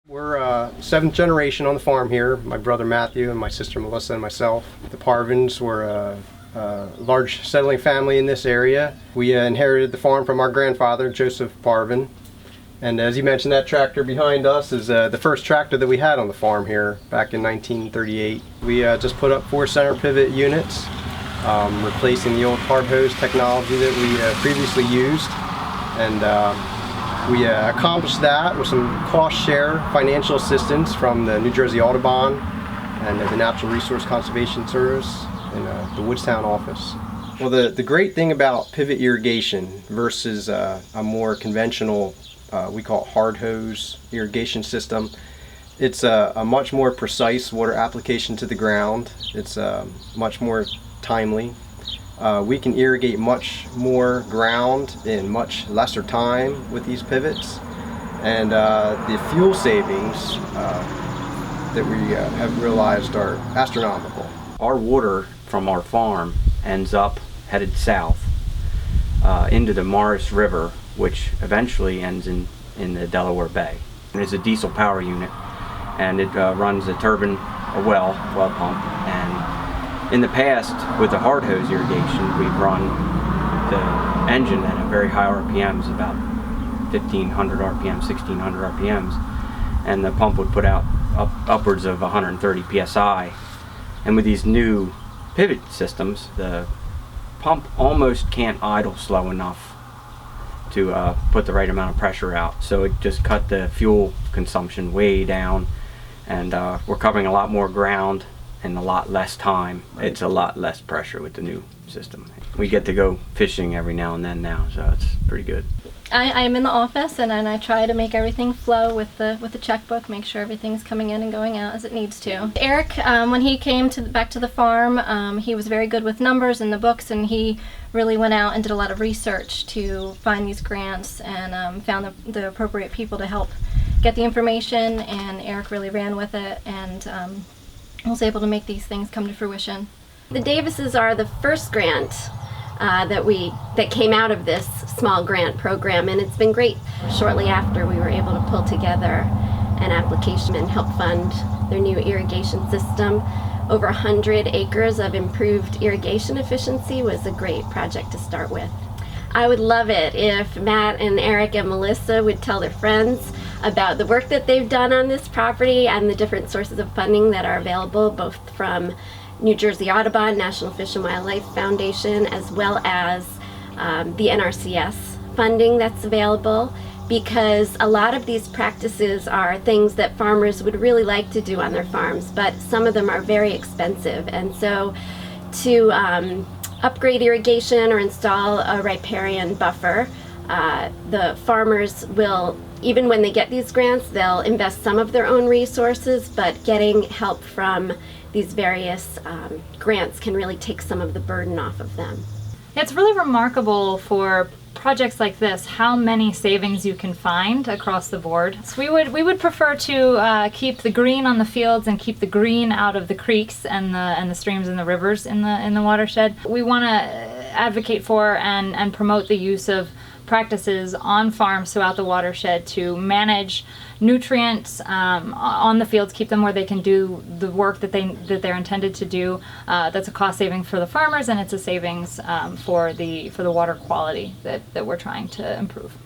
We're seventh generation on the farm here. My brother Matthew and my sister Melissa and myself. The Parvins were a large settling family in this area. We inherited the farm from our grandfather, Joseph Parvin. And as you mentioned, that tractor behind us is the first tractor that we had on the farm here back in 1938. We just put up 4 center pivot units, replacing the old carb hose technology that we previously used. And we accomplished that with some cost share financial assistance from the New Jersey Audubon and the Natural Resource Conservation Service in the Woodstown office. Well, the great thing about pivot irrigation versus a more conventional, we call it hard hose irrigation system, it's a much more precise water application to the ground. It's much more timely. We can irrigate much more ground in much lesser time with these pivots, and the fuel savings that we have realized are astronomical. Our water from our farm ends up headed south into the Morris River, which eventually ends in the Delaware Bay. And it's a diesel power unit, and it runs a turbine, a well pump, and in the past, with the hard hose irrigation, we've run the engine at a very high RPMs, about 1500 RPM, 1600 RPMs, and the pump would put out upwards of 130 PSI. And with these new pivot systems, the pump almost can't idle slow enough to put the right amount of pressure out. So it just cut the fuel consumption way down, and we're covering a lot more ground in a lot less time. It's a lot less pressure with the new system. We get to go fishing every now and then now, so it's pretty good. I'm in the office, and I try to make everything flow with the checkbook, make sure everything's coming in and going out as it needs to. Eric, when he came back to the farm, he was very good with numbers and the books, and he really went out and did a lot of research to find these grants and found the appropriate people to help get the information, and Eric really ran with it and was able to make these things come to fruition. The Davises are the first grant that came out of this small grant program, and it's been great. Shortly after, we were able to pull together an application and help fund their new irrigation system. Over 100 acres of improved irrigation efficiency was a great project to start with. I would love it if Matt and Eric and Melissa would tell their friends about the work that they've done on this property and the different sources of funding that are available, both from New Jersey Audubon, National Fish and Wildlife Foundation, as well as the NRCS funding that's available, because a lot of these practices are things that farmers would really like to do on their farms, but some of them are very expensive. And so to upgrade irrigation or install a riparian buffer, the farmers will, even when they get these grants, they'll invest some of their own resources, but getting help from these various grants can really take some of the burden off of them. It's really remarkable for projects like this how many savings you can find across the board. So we would prefer to keep the green on the fields and keep the green out of the creeks and the streams and the rivers in the watershed. We want to advocate for and promote the use of practices on farms throughout the watershed to manage nutrients on the fields, keep them where they can do the work that they're intended to do. That's a cost saving for the farmers, and it's a savings for the water quality that we're trying to improve.